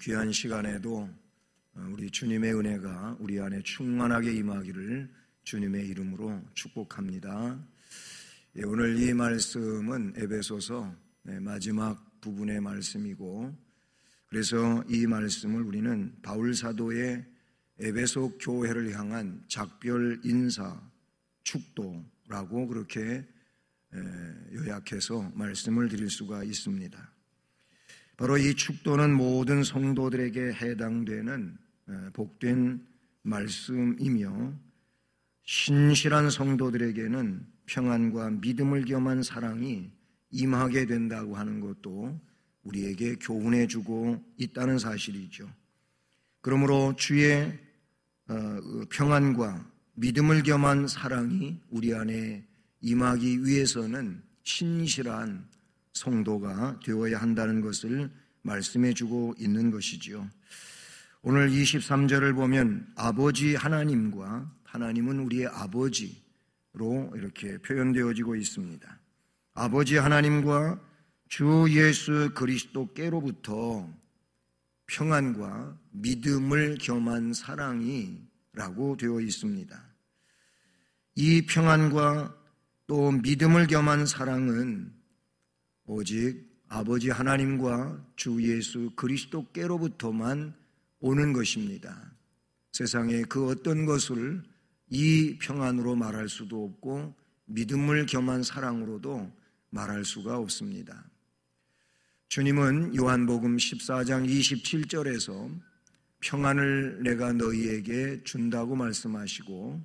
귀한 시간에도 우리 주님의 은혜가 우리 안에 충만하게 임하기를 주님의 이름으로 축복합니다. 오늘 이 말씀은 에베소서 마지막 부분의 말씀이고, 그래서 이 말씀을 우리는 바울 사도의 에베소 교회를 향한 작별 인사 축도라고 그렇게 요약해서 말씀을 드릴 수가 있습니다. 바로 이 축도는 모든 성도들에게 해당되는 복된 말씀이며, 신실한 성도들에게는 평안과 믿음을 겸한 사랑이 임하게 된다고 하는 것도 우리에게 교훈해 주고 있다는 사실이죠. 그러므로 주의 평안과 믿음을 겸한 사랑이 우리 안에 임하기 위해서는 신실한 성도가 되어야 한다는 것을 말씀해 주고 있는 것이지요. 오늘 23절을 보면 아버지 하나님과, 하나님은 우리의 아버지로 이렇게 표현되어지고 있습니다. 아버지 하나님과 주 예수 그리스도께로부터 평안과 믿음을 겸한 사랑이 라고 되어 있습니다. 이 평안과 또 믿음을 겸한 사랑은 오직 아버지 하나님과 주 예수 그리스도께로부터만 오는 것입니다. 세상에 그 어떤 것을 이 평안으로 말할 수도 없고 믿음을 겸한 사랑으로도 말할 수가 없습니다. 주님은 요한복음 14장 27절에서 평안을 내가 너희에게 준다고 말씀하시고,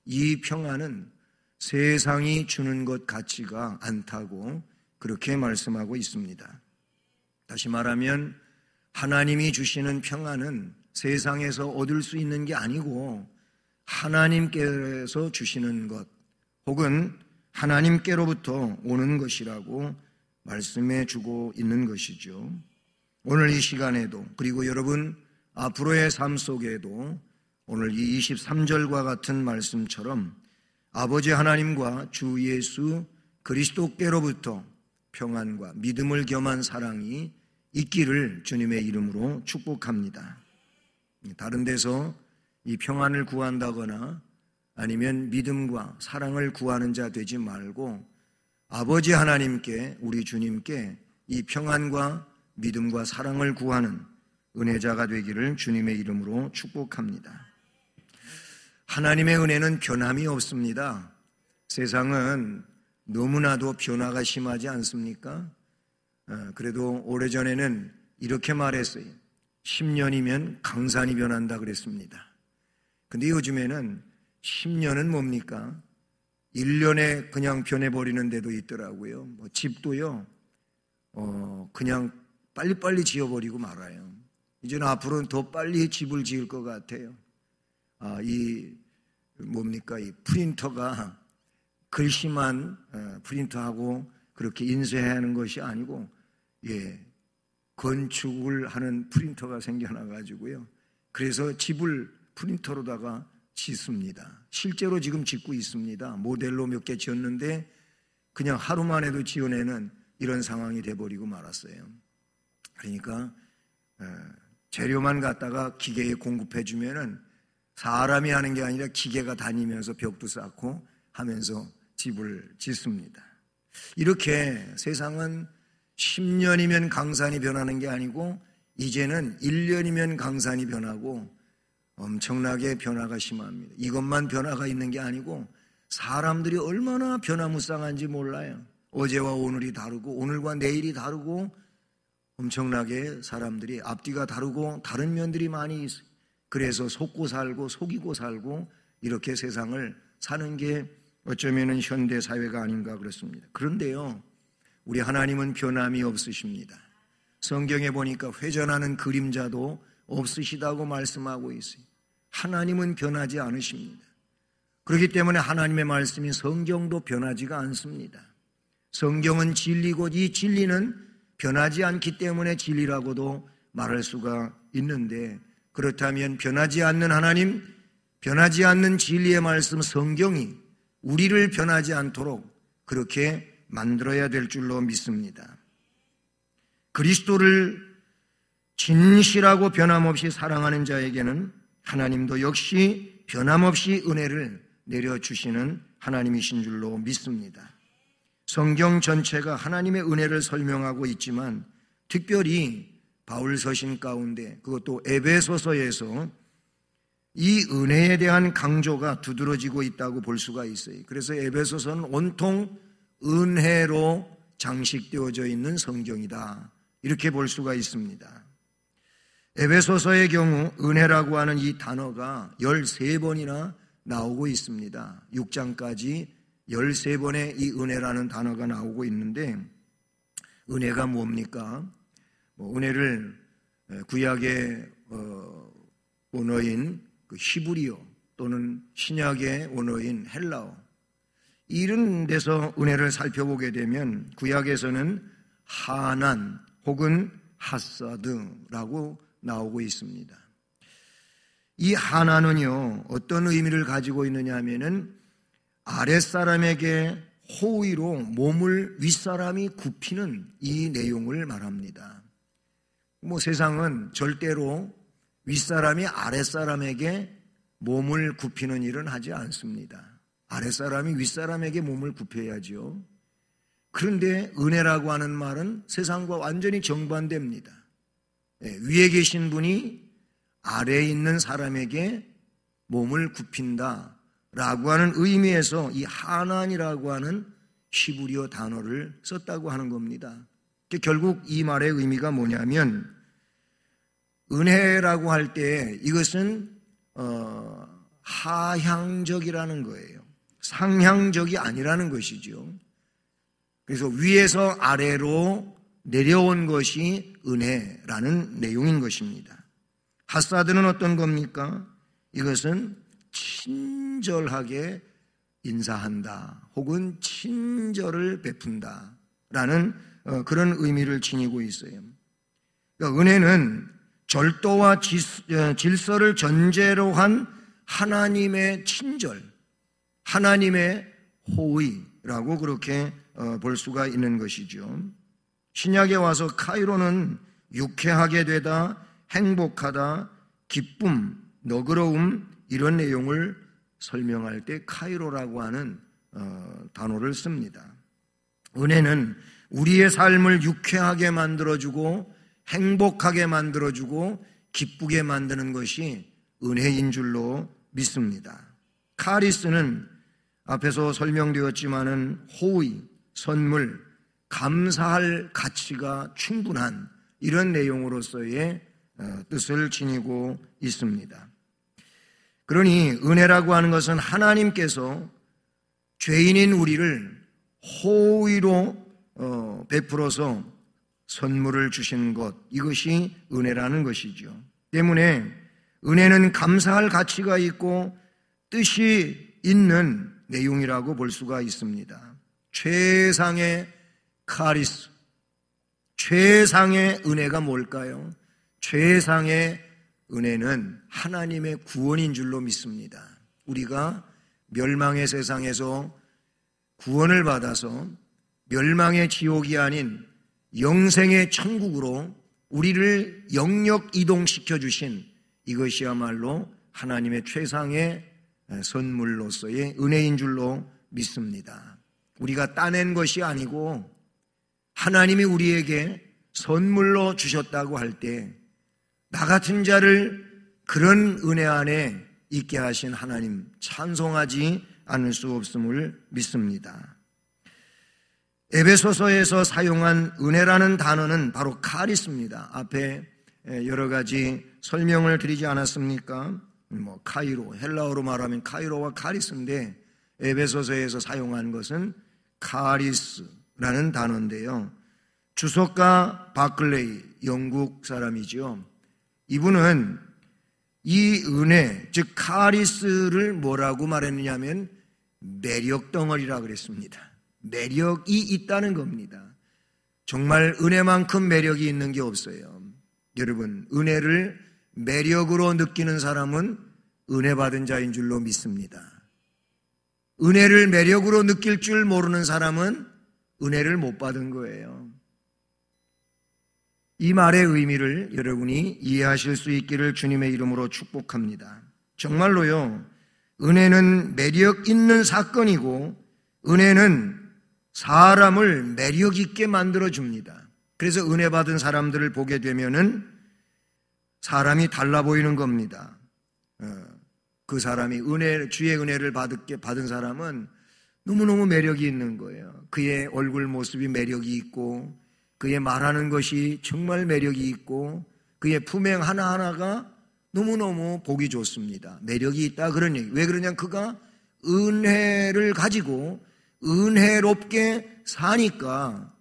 이 평안은 세상이 주는 것 같지가 않다고 그렇게 말씀하고 있습니다. 다시 말하면 하나님이 주시는 평안은 세상에서 얻을 수 있는 게 아니고 하나님께서 주시는 것, 혹은 하나님께로부터 오는 것이라고 말씀해 주고 있는 것이죠. 오늘 이 시간에도, 그리고 여러분 앞으로의 삶 속에도 오늘 이 23절과 같은 말씀처럼 아버지 하나님과 주 예수 그리스도께로부터 평안과 믿음을 겸한 사랑이 있기를 주님의 이름으로 축복합니다. 다른 데서 이 평안을 구한다거나 아니면 믿음과 사랑을 구하는 자 되지 말고 아버지 하나님께, 우리 주님께 이 평안과 믿음과 사랑을 구하는 은혜자가 되기를 주님의 이름으로 축복합니다. 하나님의 은혜는 변함이 없습니다. 세상은 너무나도 변화가 심하지 않습니까? 그래도 오래전에는 이렇게 말했어요. 10년이면 강산이 변한다 그랬습니다. 근데 요즘에는 10년은 뭡니까? 1년에 그냥 변해버리는 데도 있더라고요. 집도요, 그냥 빨리빨리 지어버리고 말아요. 이제는 앞으로는 더 빨리 집을 지을 것 같아요. 이 프린터가 글씨만 프린트하고 그렇게 인쇄해야 하는 것이 아니고, 건축을 하는 프린터가 생겨나가지고요. 그래서 집을 프린터로다가 짓습니다. 실제로 지금 짓고 있습니다. 모델로 몇 개 지었는데 그냥 하루 만에도 지어내는 이런 상황이 돼버리고 말았어요. 그러니까 재료만 갖다가 기계에 공급해주면은 사람이 하는 게 아니라 기계가 다니면서 벽도 쌓고 하면서 집을 짓습니다. 이렇게 세상은 10년이면 강산이 변하는 게 아니고 이제는 1년이면 강산이 변하고 엄청나게 변화가 심합니다. 이것만 변화가 있는 게 아니고 사람들이 얼마나 변화무쌍한지 몰라요. 어제와 오늘이 다르고 오늘과 내일이 다르고 엄청나게 사람들이 앞뒤가 다르고 다른 면들이 많이 있어요. 그래서 속고 살고 속이고 살고 이렇게 세상을 사는 게 어쩌면 현대 사회가 아닌가 그렇습니다. 그런데요, 우리 하나님은 변함이 없으십니다. 성경에 보니까 회전하는 그림자도 없으시다고 말씀하고 있어요. 하나님은 변하지 않으십니다. 그렇기 때문에 하나님의 말씀인 성경도 변하지가 않습니다. 성경은 진리고 이 진리는 변하지 않기 때문에 진리라고도 말할 수가 있는데, 그렇다면 변하지 않는 하나님, 변하지 않는 진리의 말씀 성경이 우리를 변하지 않도록 그렇게 만들어야 될 줄로 믿습니다. 그리스도를 진실하고 변함없이 사랑하는 자에게는 하나님도 역시 변함없이 은혜를 내려주시는 하나님이신 줄로 믿습니다. 성경 전체가 하나님의 은혜를 설명하고 있지만 특별히 바울 서신 가운데, 그것도 에베소서에서 이 은혜에 대한 강조가 두드러지고 있다고 볼 수가 있어요. 그래서 에베소서는 온통 은혜로 장식되어져 있는 성경이다, 이렇게 볼 수가 있습니다. 에베소서의 경우 은혜라고 하는 이 단어가 13번이나 나오고 있습니다. 6장까지 13번의 이 은혜라는 단어가 나오고 있는데, 은혜가 뭡니까? 은혜를 구약의 원어인 그 히브리어 또는 신약의 원어인 헬라어, 이런 데서 은혜를 살펴보게 되면 구약에서는 하난 혹은 하사드라고 나오고 있습니다. 이 하나는요, 어떤 의미를 가지고 있느냐 하면은 아랫사람에게 호의로 몸을 윗사람이 굽히는 이 내용을 말합니다. 세상은 절대로 윗사람이 아랫사람에게 몸을 굽히는 일은 하지 않습니다. 아랫사람이 윗사람에게 몸을 굽혀야죠. 그런데 은혜라고 하는 말은 세상과 완전히 정반대입니다. 위에 계신 분이 아래에 있는 사람에게 몸을 굽힌다라고 하는 의미에서 이 하난이라고 하는 히브리어 단어를 썼다고 하는 겁니다. 결국 이 말의 의미가 뭐냐면, 은혜라고 할 때 이것은 하향적이라는 거예요. 상향적이 아니라는 것이죠. 그래서 위에서 아래로 내려온 것이 은혜라는 내용인 것입니다. 하사드는 어떤 겁니까? 이것은 친절하게 인사한다 혹은 친절을 베푼다 라는 그런 의미를 지니고 있어요. 그러니까 은혜는 절도와 질서를 전제로 한 하나님의 친절, 하나님의 호의라고 그렇게 볼 수가 있는 것이죠. 신약에 와서 카이로는 유쾌하게 되다, 행복하다, 기쁨, 너그러움, 이런 내용을 설명할 때 카이로라고 하는 단어를 씁니다. 은혜는 우리의 삶을 유쾌하게 만들어주고 행복하게 만들어주고 기쁘게 만드는 것이 은혜인 줄로 믿습니다. 카리스는 앞에서 설명되었지만은 호의, 선물, 감사할 가치가 충분한 이런 내용으로서의 뜻을 지니고 있습니다. 그러니 은혜라고 하는 것은 하나님께서 죄인인 우리를 호의로 베풀어서 선물을 주신 것, 이것이 은혜라는 것이죠. 때문에 은혜는 감사할 가치가 있고 뜻이 있는 내용이라고 볼 수가 있습니다. 최상의 카리스, 최상의 은혜가 뭘까요? 최상의 은혜는 하나님의 구원인 줄로 믿습니다. 우리가 멸망의 세상에서 구원을 받아서 멸망의 지옥이 아닌 영생의 천국으로 우리를 영역 이동시켜 주신 이것이야말로 하나님의 최상의 선물로서의 은혜인 줄로 믿습니다. 우리가 따낸 것이 아니고 하나님이 우리에게 선물로 주셨다고 할 때 나 같은 자를 그런 은혜 안에 있게 하신 하나님 찬송하지 않을 수 없음을 믿습니다. 에베소서에서 사용한 은혜라는 단어는 바로 카리스입니다. 앞에 여러 가지 설명을 드리지 않았습니까? 카이로, 헬라어로 말하면 카이로와 카리스인데 에베소서에서 사용한 것은 카리스라는 단어인데요. 주석가 바클레이, 영국 사람이죠. 이분은 이 은혜, 즉 카리스를 뭐라고 말했느냐 하면 매력 덩어리라 그랬습니다. 매력이 있다는 겁니다. 정말 은혜만큼 매력이 있는 게 없어요. 여러분, 은혜를 매력으로 느끼는 사람은 은혜 받은 자인 줄로 믿습니다. 은혜를 매력으로 느낄 줄 모르는 사람은 은혜를 못 받은 거예요. 이 말의 의미를 여러분이 이해하실 수 있기를 주님의 이름으로 축복합니다. 정말로요, 은혜는 매력 있는 사건이고 은혜는 사람을 매력 있게 만들어줍니다. 그래서 은혜 받은 사람들을 보게 되면은 사람이 달라 보이는 겁니다. 그 사람이 주의 은혜를 받은 사람은 너무너무 매력이 있는 거예요. 그의 얼굴 모습이 매력이 있고 그의 말하는 것이 정말 매력이 있고 그의 품행 하나하나가 너무너무 보기 좋습니다. 매력이 있다 그런 얘기. 왜 그러냐? 그가 은혜를 가지고 은혜롭게 사니까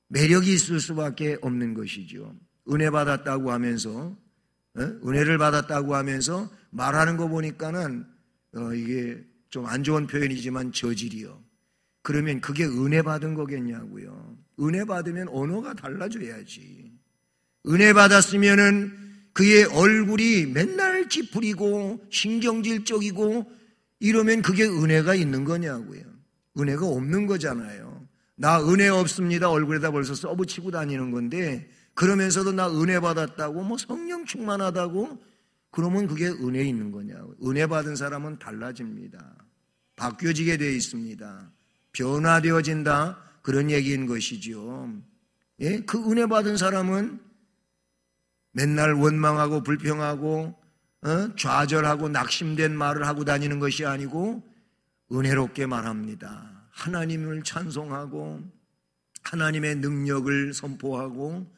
매력이 있을 수밖에 없는 것이죠. 은혜 받았다고 하면서 은혜를 받았다고 하면서 말하는 거 보니까는 이게 좀 안 좋은 표현이지만 저질이요. 그러면 그게 은혜 받은 거겠냐고요. 은혜 받으면 언어가 달라져야지. 은혜 받았으면은 그의 얼굴이 맨날 찌푸리고 신경질적이고 이러면 그게 은혜가 있는 거냐고요. 은혜가 없는 거잖아요. 나 은혜 없습니다 얼굴에다 벌써 써붙이고 다니는 건데 그러면서도 나 은혜 받았다고 뭐 성령 충만하다고 그러면 그게 은혜 있는 거냐고. 은혜 받은 사람은 달라집니다. 바뀌어지게 되어 있습니다. 변화되어진다 그런 얘기인 것이죠. 예? 그 은혜 받은 사람은 맨날 원망하고 불평하고 좌절하고 낙심된 말을 하고 다니는 것이 아니고 은혜롭게 말합니다. 하나님을 찬송하고 하나님의 능력을 선포하고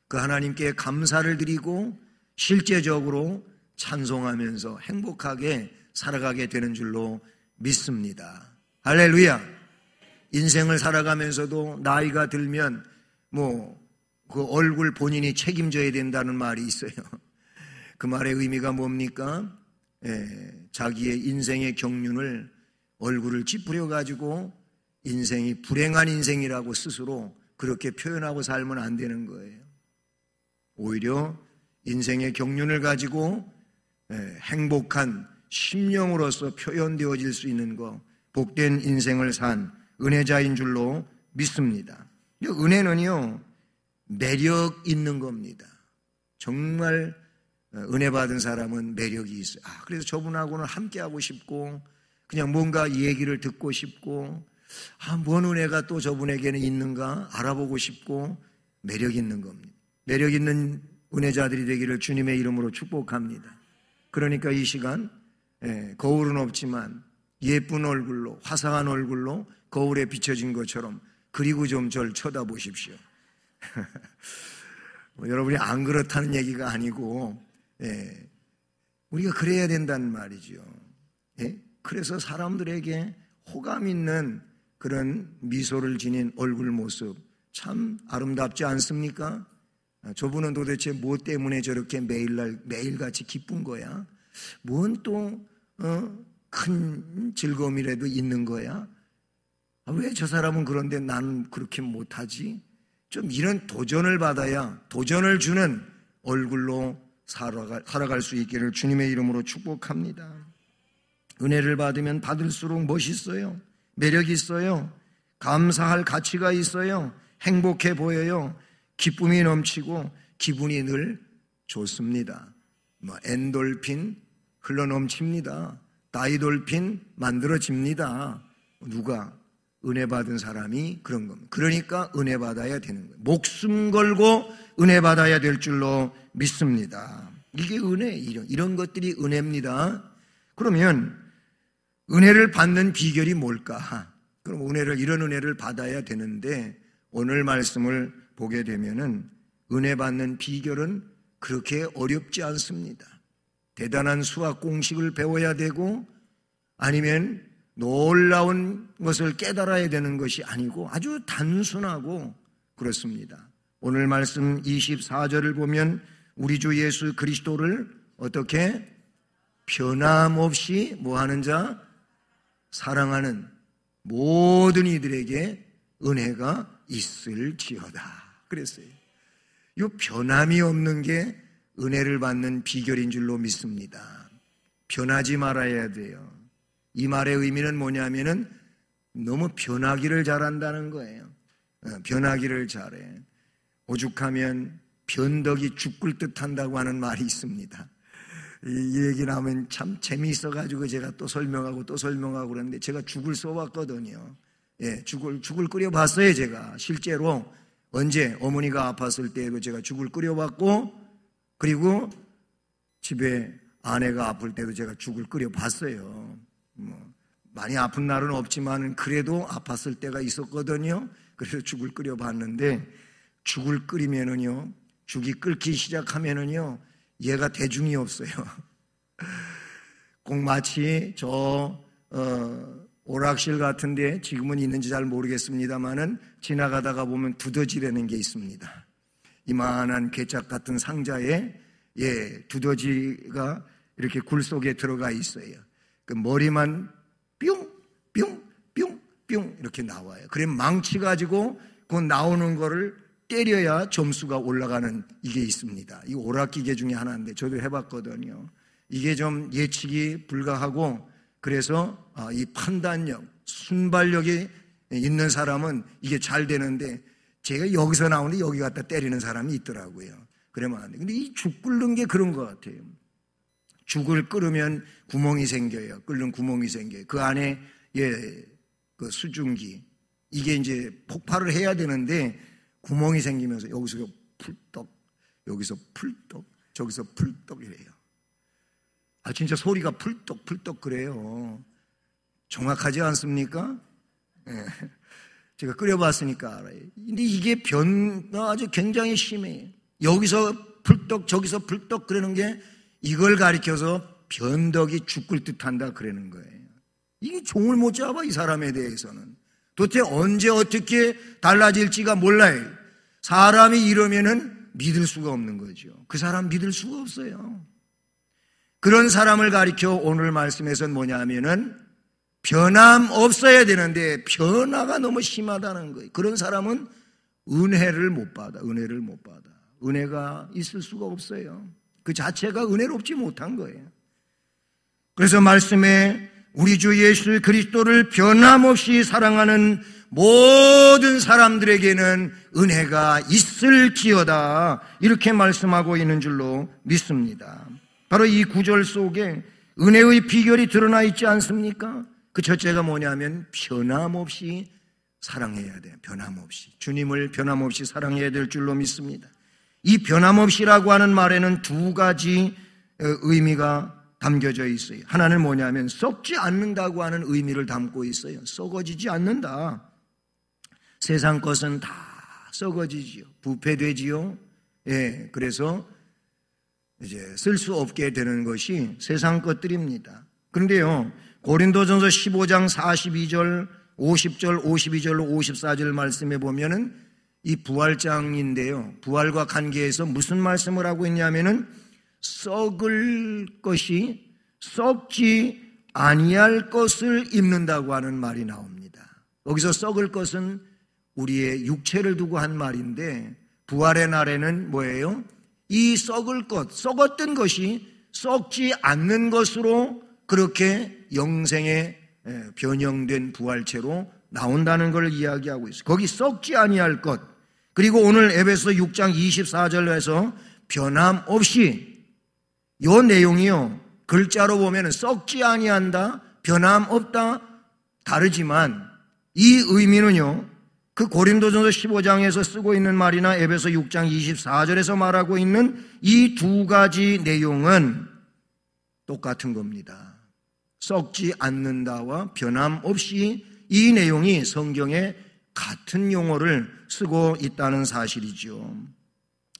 그 하나님께 감사를 드리고 실제적으로 찬송하면서 행복하게 살아가게 되는 줄로 믿습니다. 할렐루야. 인생을 살아가면서도 나이가 들면 그 얼굴 본인이 책임져야 된다는 말이 있어요. 그 말의 의미가 뭡니까? 자기의 인생의 경륜을 얼굴을 찌푸려 가지고 인생이 불행한 인생이라고 스스로 그렇게 표현하고 살면 안 되는 거예요. 오히려 인생의 경륜을 가지고 행복한 심령으로서 표현되어질 수 있는 것, 복된 인생을 산 은혜자인 줄로 믿습니다. 은혜는요 매력 있는 겁니다. 정말 은혜 받은 사람은 매력이 있어요. 그래서 저분하고는 함께하고 싶고 그냥 뭔가 이 얘기를 듣고 싶고 뭔 은혜가 또 저분에게는 있는가 알아보고 싶고 매력 있는 겁니다. 매력 있는 은혜자들이 되기를 주님의 이름으로 축복합니다. 그러니까 이 시간 거울은 없지만 예쁜 얼굴로 화사한 얼굴로 거울에 비춰진 것처럼 그리고 좀 저를 쳐다보십시오. 여러분이 안 그렇다는 얘기가 아니고 우리가 그래야 된다는 말이죠. 그래서 사람들에게 호감 있는 그런 미소를 지닌 얼굴 모습 참 아름답지 않습니까? 저분은 도대체 뭐 때문에 저렇게 매일같이 기쁜 거야? 뭔 또 큰 즐거움이라도 있는 거야? 왜 저 사람은 그런데 나는 그렇게 못하지? 좀 이런 도전을 받아야 도전을 주는 얼굴로 살아갈 수 있기를 주님의 이름으로 축복합니다. 은혜를 받으면 받을수록 멋있어요. 매력이 있어요. 감사할 가치가 있어요. 행복해 보여요. 기쁨이 넘치고 기분이 늘 좋습니다. 엔돌핀 흘러넘칩니다. 다이돌핀 만들어집니다. 누가? 은혜 받은 사람이 그런 겁니다. 그러니까 은혜 받아야 되는 거예요. 목숨 걸고 은혜 받아야 될 줄로 믿습니다. 이게 은혜, 이런 것들이 은혜입니다. 그러면 은혜를 받는 비결이 뭘까? 그럼 이런 은혜를 받아야 되는데 오늘 말씀을 보게 되면은 은혜 받는 비결은 그렇게 어렵지 않습니다. 대단한 수학 공식을 배워야 되고 아니면 놀라운 것을 깨달아야 되는 것이 아니고 아주 단순하고 그렇습니다. 오늘 말씀 24절을 보면 우리 주 예수 그리스도를 어떻게 변함없이 뭐하는 자? 사랑하는 모든 이들에게 은혜가 있을지어다 그랬어요. 이 변함이 없는 게 은혜를 받는 비결인 줄로 믿습니다. 변하지 말아야 돼요. 이 말의 의미는 뭐냐면은 너무 변하기를 잘한다는 거예요. 변하기를 잘해. 오죽하면 변덕이 죽을 듯한다고 하는 말이 있습니다. 이 얘기 나오면 참 재미있어가지고 제가 또 설명하고 그러는데 제가 죽을 써봤거든요. 예, 죽을 끓여봤어요. 제가 실제로 언제 어머니가 아팠을 때에도 제가 죽을 끓여봤고, 그리고 집에 아내가 아플 때도 제가 죽을 끓여봤어요. 많이 아픈 날은 없지만 그래도 아팠을 때가 있었거든요. 그래서 죽을 끓여봤는데, 죽을 끓이면은요, 죽이 끓기 시작하면은요, 얘가 대중이 없어요. 꼭 마치 오락실 같은데 지금은 있는지 잘 모르겠습니다만은 지나가다가 보면 두더지라는 게 있습니다. 이만한 개짝 같은 상자에 두더지가 이렇게 굴 속에 들어가 있어요. 그 머리만 뿅 이렇게 나와요. 그래 망치 가지고 그 나오는 거를 때려야 점수가 올라가는 이게 있습니다. 이 오락기계 중에 하나인데 저도 해봤거든요. 이게 좀 예측이 불가하고, 그래서 이 판단력, 순발력이 있는 사람은 이게 잘 되는데, 제가 여기서 나오는데 여기 갖다 때리는 사람이 있더라고요. 그러면 안 돼. 근데 이 죽 끓는 게 그런 것 같아요. 죽을 끓으면 구멍이 생겨요. 끓는 구멍이 생겨요. 그 안에 그 수증기, 이게 이제 폭발을 해야 되는데 구멍이 생기면서 여기서 풀떡, 여기서 풀떡, 저기서 풀떡 이래요. 진짜 소리가 풀떡 그래요. 정확하지 않습니까? 네. 제가 끓여봤으니까 알아요. 근데 이게 변화가 아주 굉장히 심해요. 여기서 풀떡, 저기서 풀떡 그러는 게 이걸 가리켜서 변덕이 죽을 듯한다 그러는 거예요. 이게 종을 못 잡아, 이 사람에 대해서는. 도대체 언제 어떻게 달라질지가 몰라요. 사람이 이러면은 믿을 수가 없는 거죠. 그 사람 믿을 수가 없어요. 그런 사람을 가리켜 오늘 말씀에서는 뭐냐면은 변함 없어야 되는데 변화가 너무 심하다는 거예요. 그런 사람은 은혜를 못 받아. 은혜가 있을 수가 없어요. 그 자체가 은혜롭지 못한 거예요. 그래서 말씀에 우리 주 예수 그리스도를 변함없이 사랑하는 모든 사람들에게는 은혜가 있을지어다, 이렇게 말씀하고 있는 줄로 믿습니다. 바로 이 구절 속에 은혜의 비결이 드러나 있지 않습니까? 그 첫째가 뭐냐면 변함없이 사랑해야 돼요. 변함없이 주님을 변함없이 사랑해야 될 줄로 믿습니다. 이 변함없이라고 하는 말에는 두 가지 의미가 담겨져 있어요. 하나는 뭐냐면 썩지 않는다고 하는 의미를 담고 있어요. 썩어지지 않는다. 세상 것은 다 썩어지지요. 부패되지요. 그래서 이제 쓸 수 없게 되는 것이 세상 것들입니다. 그런데요, 고린도전서 15장 42절, 50절, 52절로 54절 말씀에 보면은 이 부활장인데요, 부활과 관계해서 무슨 말씀을 하고 있냐면은 썩을 것이 썩지 아니할 것을 입는다고 하는 말이 나옵니다. 여기서 썩을 것은 우리의 육체를 두고 한 말인데, 부활의 날에는 뭐예요? 이 썩을 것, 썩었던 것이 썩지 않는 것으로 그렇게 영생에 변형된 부활체로 나온다는 걸 이야기하고 있어요. 거기 썩지 아니할 것, 그리고 오늘 에베소 6장 24절에서 변함없이, 이 내용이요, 글자로 보면 썩지 아니한다, 변함없다 다르지만 이 의미는요, 그 고린도전서 15장에서 쓰고 있는 말이나 에베소 6장 24절에서 말하고 있는 이 두 가지 내용은 똑같은 겁니다. 썩지 않는다와 변함없이, 이 내용이 성경에 같은 용어를 쓰고 있다는 사실이죠.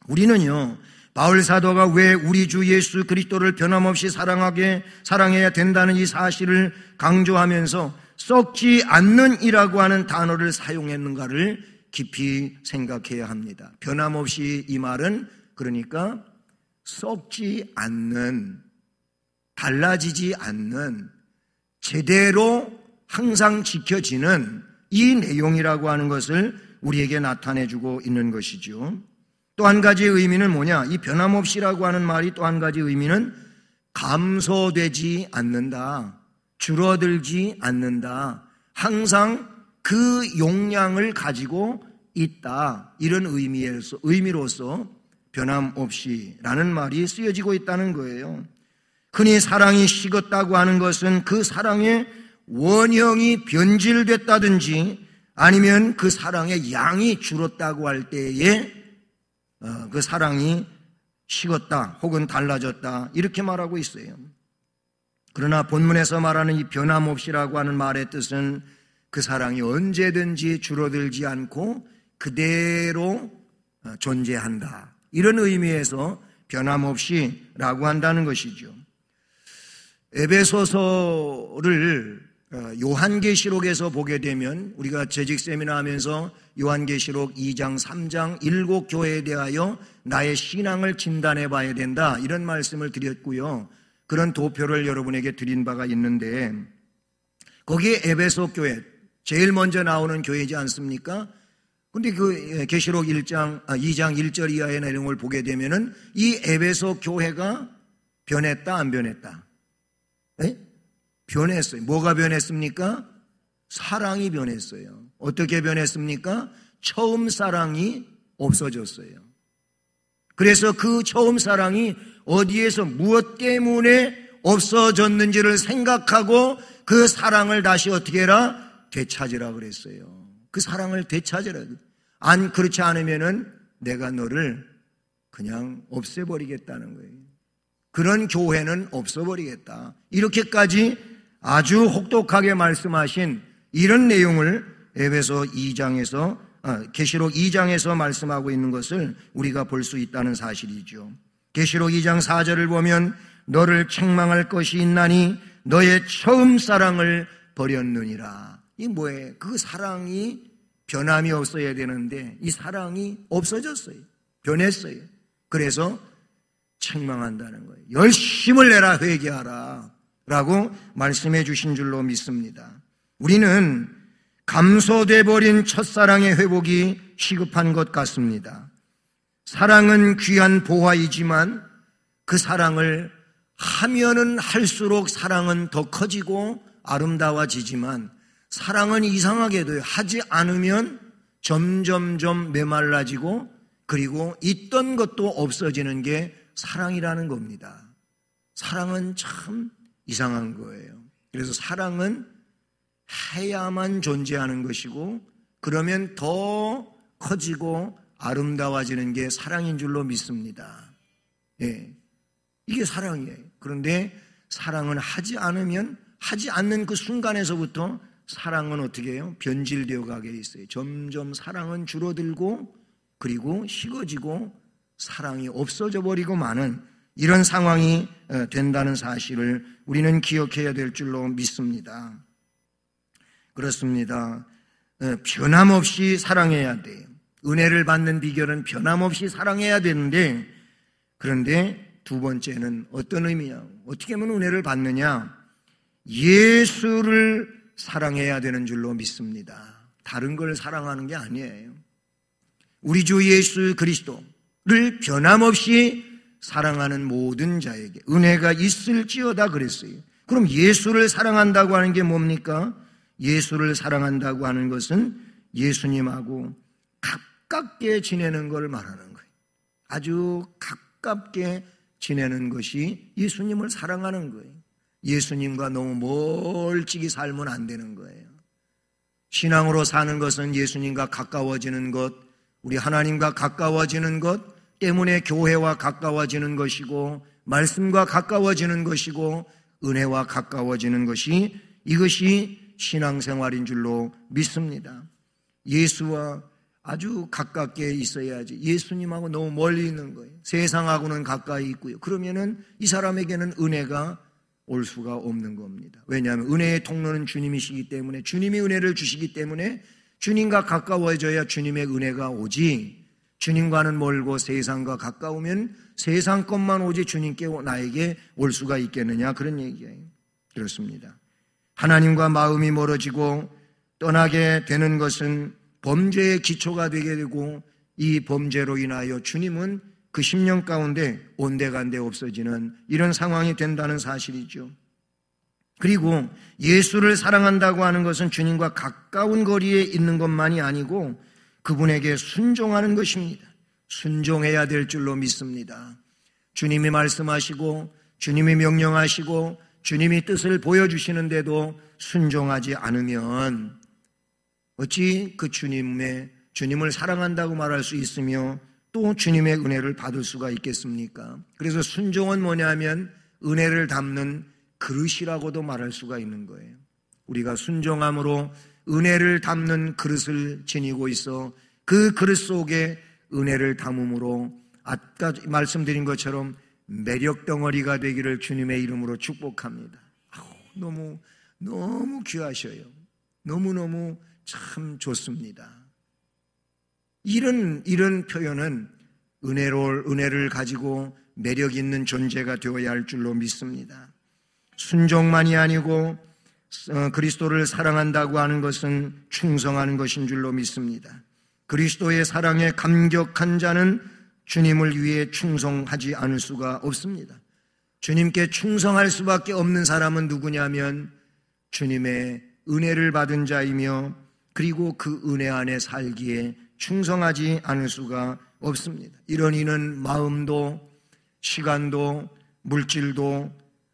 우리는요, 바울 사도가 왜 우리 주 예수 그리스도를 변함없이 사랑해야 된다는 이 사실을 강조하면서 썩지 않는 이라고 하는 단어를 사용했는가를 깊이 생각해야 합니다. 변함없이, 이 말은 그러니까 썩지 않는, 달라지지 않는, 제대로 항상 지켜지는 이 내용이라고 하는 것을 우리에게 나타내주고 있는 것이죠. 또 한 가지 의미는 뭐냐? 이 변함없이라고 하는 말이 또 한 가지 의미는 감소되지 않는다, 줄어들지 않는다, 항상 그 용량을 가지고 있다, 이런 의미로서 변함없이라는 말이 쓰여지고 있다는 거예요. 흔히 사랑이 식었다고 하는 것은 그 사랑의 원형이 변질됐다든지 아니면 그 사랑의 양이 줄었다고 할 때에 그 사랑이 식었다 혹은 달라졌다 이렇게 말하고 있어요. 그러나 본문에서 말하는 이 변함없이라고 하는 말의 뜻은 그 사랑이 언제든지 줄어들지 않고 그대로 존재한다, 이런 의미에서 변함없이라고 한다는 것이죠. 에베소서를 요한계시록에서 보게 되면 우리가 재직 세미나 하면서 요한계시록 2장, 3장 7교회에 대하여 나의 신앙을 진단해 봐야 된다, 이런 말씀을 드렸고요. 그런 도표를 여러분에게 드린 바가 있는데 거기에 에베소 교회 제일 먼저 나오는 교회이지 않습니까? 근데 그 계시록 2장 1절 이하의 내용을 보게 되면은 이 에베소 교회가 변했다 안 변했다? 네? 변했어요. 뭐가 변했습니까? 사랑이 변했어요. 어떻게 변했습니까? 처음 사랑이 없어졌어요. 그래서 그 처음 사랑이 어디에서 무엇 때문에 없어졌는지를 생각하고 그 사랑을 다시 어떻게 해라? 되찾으라 그랬어요. 그 사랑을 되찾으라. 그렇지 않으면은 내가 너를 그냥 없애버리겠다는 거예요. 그런 교회는 없어버리겠다. 이렇게까지 아주 혹독하게 말씀하신 이런 내용을 에베소 2장에서 계시록 2장에서 말씀하고 있는 것을 우리가 볼 수 있다는 사실이죠. 계시록 2장 4절을 보면 너를 책망할 것이 있나니 너의 처음 사랑을 버렸느니라. 이 뭐예요? 그 사랑이 변함이 없어야 되는데 이 사랑이 없어졌어요. 변했어요. 그래서 책망한다는 거예요. 열심을 내라, 회개하라 라고 말씀해 주신 줄로 믿습니다. 우리는 감소돼 버린 첫사랑의 회복이 시급한 것 같습니다. 사랑은 귀한 보화이지만 그 사랑을 하면은 할수록 사랑은 더 커지고 아름다워지지만 사랑은 이상하게도 하지 않으면 점점점 메말라지고 그리고 있던 것도 없어지는 게 사랑이라는 겁니다. 사랑은 참 이상한 거예요. 그래서 사랑은 해야만 존재하는 것이고 그러면 더 커지고 아름다워지는 게 사랑인 줄로 믿습니다. 예, 이게 사랑이에요. 그런데 사랑은 하지 않으면 하지 않는 그 순간에서부터 사랑은 어떻게 해요? 변질되어 가게 있어요. 점점 사랑은 줄어들고 그리고 식어지고 사랑이 없어져 버리고 마는 이런 상황이 된다는 사실을 우리는 기억해야 될 줄로 믿습니다. 그렇습니다. 변함없이 사랑해야 돼요. 은혜를 받는 비결은 변함없이 사랑해야 되는데 그런데 두 번째는 어떤 의미냐? 어떻게 하면 은혜를 받느냐? 예수를 사랑해야 되는 줄로 믿습니다. 다른 걸 사랑하는 게 아니에요. 우리 주 예수 그리스도를 변함없이 사랑하는 모든 자에게 은혜가 있을지어다 그랬어요. 그럼 예수를 사랑한다고 하는 게 뭡니까? 예수를 사랑한다고 하는 것은 예수님하고 가깝게 지내는 걸 말하는 거예요. 아주 가깝게 지내는 것이 예수님을 사랑하는 거예요. 예수님과 너무 멀찍이 살면 안 되는 거예요. 신앙으로 사는 것은 예수님과 가까워지는 것, 우리 하나님과 가까워지는 것 때문에 교회와 가까워지는 것이고 말씀과 가까워지는 것이고 은혜와 가까워지는 것이 이것이 신앙생활인 줄로 믿습니다. 예수와 아주 가깝게 있어야지 예수님하고 너무 멀리 있는 거예요. 세상하고는 가까이 있고요. 그러면은 이 사람에게는 은혜가 올 수가 없는 겁니다. 왜냐하면 은혜의 통로는 주님이시기 때문에 주님이 은혜를 주시기 때문에 주님과 가까워져야 주님의 은혜가 오지 주님과는 멀고 세상과 가까우면 세상 것만 오지 주님께 나에게 올 수가 있겠느냐 그런 얘기예요. 그렇습니다. 하나님과 마음이 멀어지고 떠나게 되는 것은 범죄의 기초가 되게 되고 이 범죄로 인하여 주님은 그 10년 가운데 온데간데 없어지는 이런 상황이 된다는 사실이죠. 그리고 예수를 사랑한다고 하는 것은 주님과 가까운 거리에 있는 것만이 아니고 그분에게 순종하는 것입니다. 순종해야 될 줄로 믿습니다. 주님이 말씀하시고 주님이 명령하시고 주님이 뜻을 보여주시는데도 순종하지 않으면 어찌 그 주님을 사랑한다고 말할 수 있으며 또 주님의 은혜를 받을 수가 있겠습니까? 그래서 순종은 뭐냐면 은혜를 담는 그릇이라고도 말할 수가 있는 거예요. 우리가 순종함으로 은혜를 담는 그릇을 지니고 있어 그 그릇 속에 은혜를 담음으로 아까 말씀드린 것처럼 매력 덩어리가 되기를 주님의 이름으로 축복합니다. 너무 귀하셔요. 너무너무 참 좋습니다. 이런 표현은 은혜를 가지고 매력 있는 존재가 되어야 할 줄로 믿습니다. 순종만이 아니고 그리스도를 사랑한다고 하는 것은 충성하는 것인 줄로 믿습니다. 그리스도의 사랑에 감격한 자는 주님을 위해 충성하지 않을 수가 없습니다. 주님께 충성할 수밖에 없는 사람은 누구냐면 주님의 은혜를 받은 자이며 그리고 그 은혜 안에 살기에 충성하지 않을 수가 없습니다. 이런 이는 마음도 시간도 물질도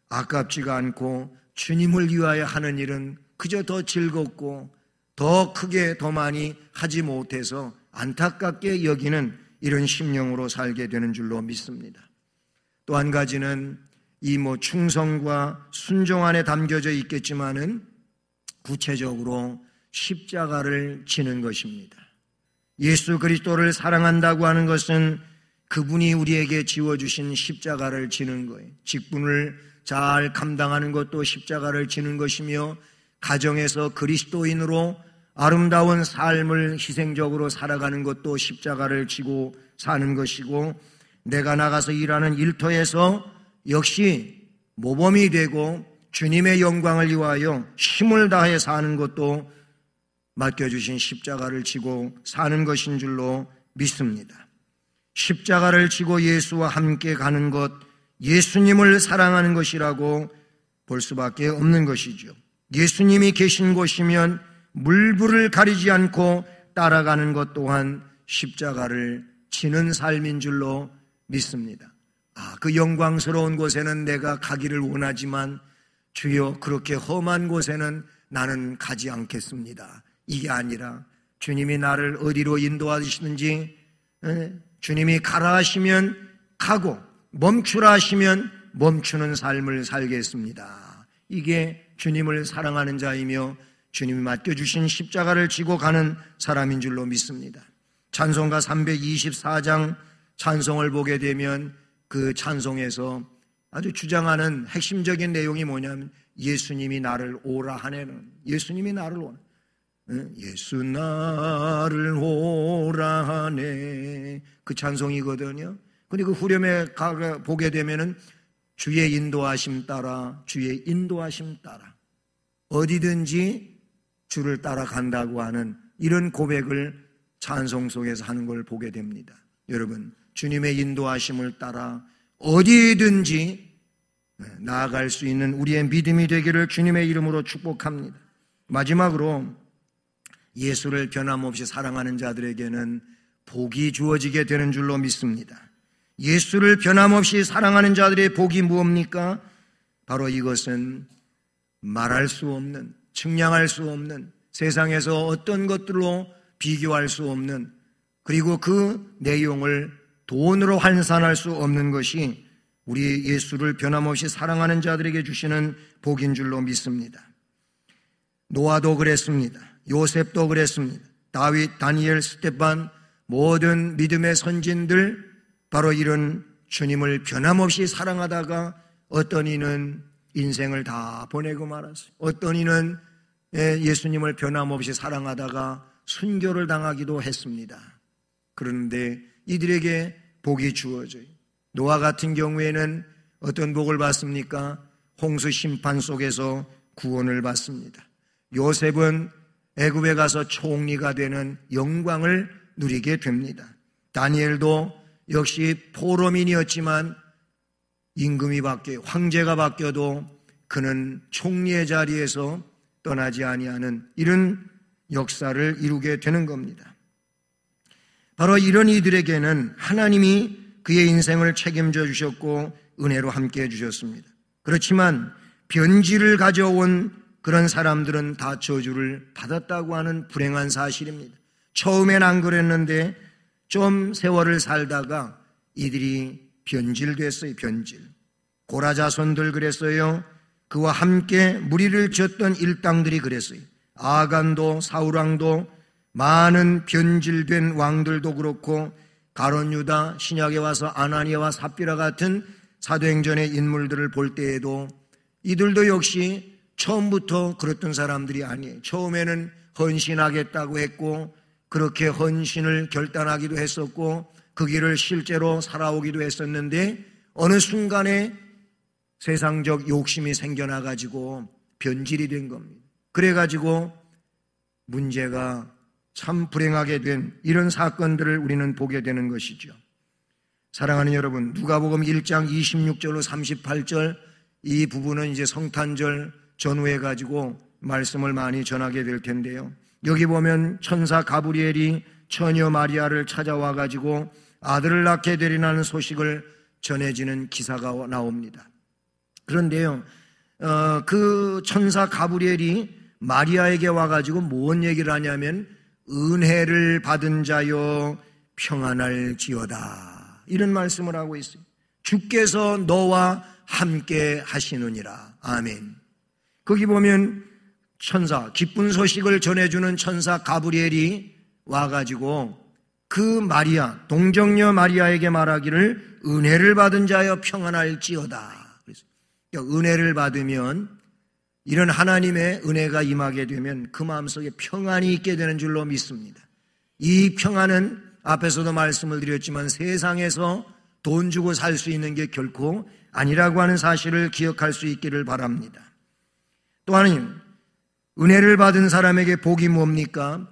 아깝지가 않고 주님을 위하여 하는 일은 그저 더 즐겁고 더 크게 더 많이 하지 못해서 안타깝게 여기는 이런 심령으로 살게 되는 줄로 믿습니다. 또 한 가지는 이 충성과 순종 안에 담겨져 있겠지만은 구체적으로 십자가를 지는 것입니다. 예수 그리스도를 사랑한다고 하는 것은 그분이 우리에게 지워주신 십자가를 지는 거예요. 직분을 잘 감당하는 것도 십자가를 지는 것이며 가정에서 그리스도인으로 아름다운 삶을 희생적으로 살아가는 것도 십자가를 지고 사는 것이고 내가 나가서 일하는 일터에서 역시 모범이 되고 주님의 영광을 위하여 힘을 다해 사는 것도 맡겨주신 십자가를 지고 사는 것인 줄로 믿습니다. 십자가를 지고 예수와 함께 가는 것, 예수님을 사랑하는 것이라고 볼 수밖에 없는 것이죠. 예수님이 계신 곳이면 물불을 가리지 않고 따라가는 것 또한 십자가를 지는 삶인 줄로 믿습니다. 그 영광스러운 곳에는 내가 가기를 원하지만 주여 그렇게 험한 곳에는 나는 가지 않겠습니다. 이게 아니라 주님이 나를 어디로 인도하시는지 주님이 가라 하시면 가고 멈추라 하시면 멈추는 삶을 살겠습니다. 이게 주님을 사랑하는 자이며 주님이 맡겨주신 십자가를 지고 가는 사람인 줄로 믿습니다. 찬송가 324장 찬송을 보게 되면 그 찬송에서 아주 주장하는 핵심적인 내용이 뭐냐면 예수님이 나를 오라 하네는 예수님이 나를 오라 예수 나를 오라 하네 그 찬송이거든요. 그리고 그 후렴에 보게 되면은 주의 인도하심 따라 주의 인도하심 따라 어디든지 주를 따라간다고 하는 이런 고백을 찬송 속에서 하는 걸 보게 됩니다. 여러분 주님의 인도하심을 따라 어디든지 나아갈 수 있는 우리의 믿음이 되기를 주님의 이름으로 축복합니다. 마지막으로 예수를 변함없이 사랑하는 자들에게는 복이 주어지게 되는 줄로 믿습니다. 예수를 변함없이 사랑하는 자들의 복이 무엇입니까? 바로 이것은 말할 수 없는, 측량할 수 없는, 세상에서 어떤 것들로 비교할 수 없는, 그리고 그 내용을 돈으로 환산할 수 없는 것이 우리 예수를 변함없이 사랑하는 자들에게 주시는 복인 줄로 믿습니다. 노아도 그랬습니다. 요셉도 그랬습니다. 다윗, 다니엘, 스데반 모든 믿음의 선진들 바로 이런 주님을 변함없이 사랑하다가 어떤 이는 인생을 다 보내고 말았어요. 어떤 이는 예수님을 변함없이 사랑하다가 순교를 당하기도 했습니다. 그런데 이들에게 복이 주어져요. 노아 같은 경우에는 어떤 복을 받습니까? 홍수 심판 속에서 구원을 받습니다. 요셉은 애굽에 가서 총리가 되는 영광을 누리게 됩니다. 다니엘도 역시 포로민이었지만 임금이 바뀌어 황제가 바뀌어도 그는 총리의 자리에서 떠나지 아니하는 이런 역사를 이루게 되는 겁니다. 바로 이런 이들에게는 하나님이 그의 인생을 책임져 주셨고 은혜로 함께해 주셨습니다. 그렇지만 변질을 가져온 그런 사람들은 다 저주를 받았다고 하는 불행한 사실입니다. 처음엔 안 그랬는데 좀 세월을 살다가 이들이 변질됐어요. 변질. 고라 자손들 그랬어요. 그와 함께 무리를 지었던 일당들이 그랬어요. 아간도 사울왕도 많은 변질된 왕들도 그렇고 가룟 유다, 신약에 와서 아나니아와 삽비라 같은 사도행전의 인물들을 볼 때에도 이들도 역시 처음부터 그랬던 사람들이 아니에요. 처음에는 헌신하겠다고 했고 그렇게 헌신을 결단하기도 했었고 그 길을 실제로 살아오기도 했었는데 어느 순간에 세상적 욕심이 생겨나가지고 변질이 된 겁니다. 그래가지고 문제가 참 불행하게 된 이런 사건들을 우리는 보게 되는 것이죠. 사랑하는 여러분, 누가복음 1장 26절로 38절 이 부분은 이제 성탄절 전후해 가지고 말씀을 많이 전하게 될 텐데요. 여기 보면 천사 가브리엘이 처녀 마리아를 찾아와 가지고 아들을 낳게 되리라는 소식을 전해지는 기사가 나옵니다. 그런데요, 그 천사 가브리엘이 마리아에게 와가지고 뭔 얘기를 하냐면 은혜를 받은 자여 평안할지어다 이런 말씀을 하고 있어요. 주께서 너와 함께 하시느니라. 아멘. 거기 보면 천사, 기쁜 소식을 전해주는 천사 가브리엘이 와가지고 그 마리아, 동정녀 마리아에게 말하기를 은혜를 받은 자여 평안할지어다. 그래서 은혜를 받으면 이런 하나님의 은혜가 임하게 되면 그 마음속에 평안이 있게 되는 줄로 믿습니다. 이 평안은 앞에서도 말씀을 드렸지만 세상에서 돈 주고 살 수 있는 게 결코 아니라고 하는 사실을 기억할 수 있기를 바랍니다. 또한 은혜를 받은 사람에게 복이 뭡니까?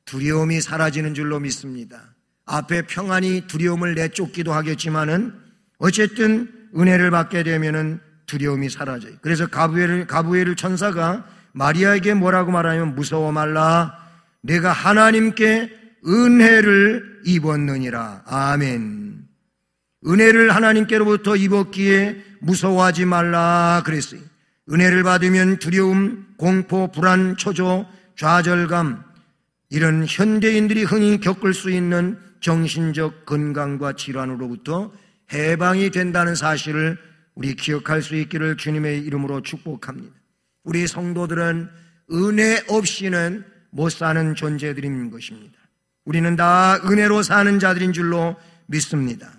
두려움이 사라지는 줄로 믿습니다. 앞에 평안이 두려움을 내쫓기도 하겠지만은 어쨌든 은혜를 받게 되면은 두려움이 사라져요. 그래서 가브리엘 천사가 마리아에게 뭐라고 말하냐면 무서워 말라. 내가 하나님께 은혜를 입었느니라. 아멘. 은혜를 하나님께로부터 입었기에 무서워하지 말라 그랬어요. 은혜를 받으면 두려움, 공포, 불안, 초조, 좌절감 이런 현대인들이 흔히 겪을 수 있는 정신적 건강과 질환으로부터 해방이 된다는 사실을 우리 기억할 수 있기를 주님의 이름으로 축복합니다. 우리 성도들은 은혜 없이는 못 사는 존재들인 것입니다. 우리는 다 은혜로 사는 자들인 줄로 믿습니다.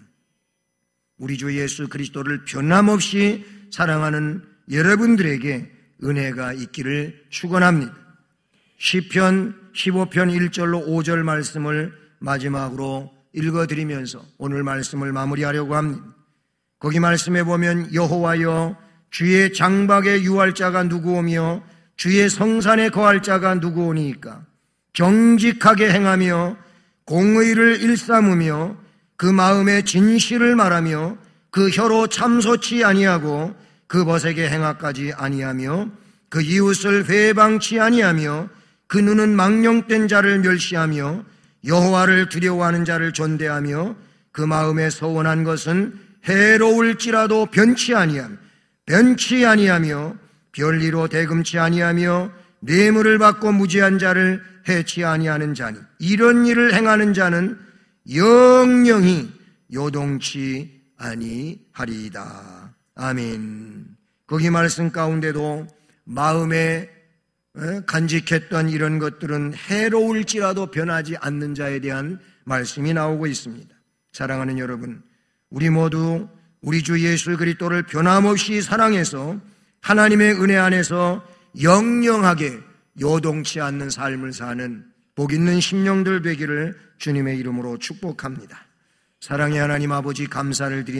우리 주 예수 그리스도를 변함없이 사랑하는 여러분들에게 은혜가 있기를 축원합니다. 시편 15편 1절로 5절 말씀을 마지막으로 읽어드리면서 오늘 말씀을 마무리하려고 합니다. 거기 말씀해 보면 여호와여 주의 장막에 유할 자가 누구오며 주의 성산에 거할 자가 누구오니까 정직하게 행하며 공의를 일삼으며 그 마음에 진실을 말하며 그 혀로 참소치 아니하고 그 벗에게 행악까지 아니하며 그 이웃을 회방치 아니하며 그 눈은 망령된 자를 멸시하며 여호와를 두려워하는 자를 존대하며 그 마음에 서원한 것은 해로울지라도 변치 아니하며 별리로 대금치 아니하며 뇌물을 받고 무지한 자를 해치 아니하는 자니 이런 일을 행하는 자는 영영이 요동치 아니하리이다. 아멘. 거기 말씀 가운데도 마음에 간직했던 이런 것들은 해로울지라도 변하지 않는 자에 대한 말씀이 나오고 있습니다. 사랑하는 여러분, 우리 모두 우리 주 예수 그리스도를 변함없이 사랑해서 하나님의 은혜 안에서 영영하게 요동치 않는 삶을 사는 복 있는 심령들 되기를 주님의 이름으로 축복합니다. 사랑의 하나님 아버지 감사를 드립니다.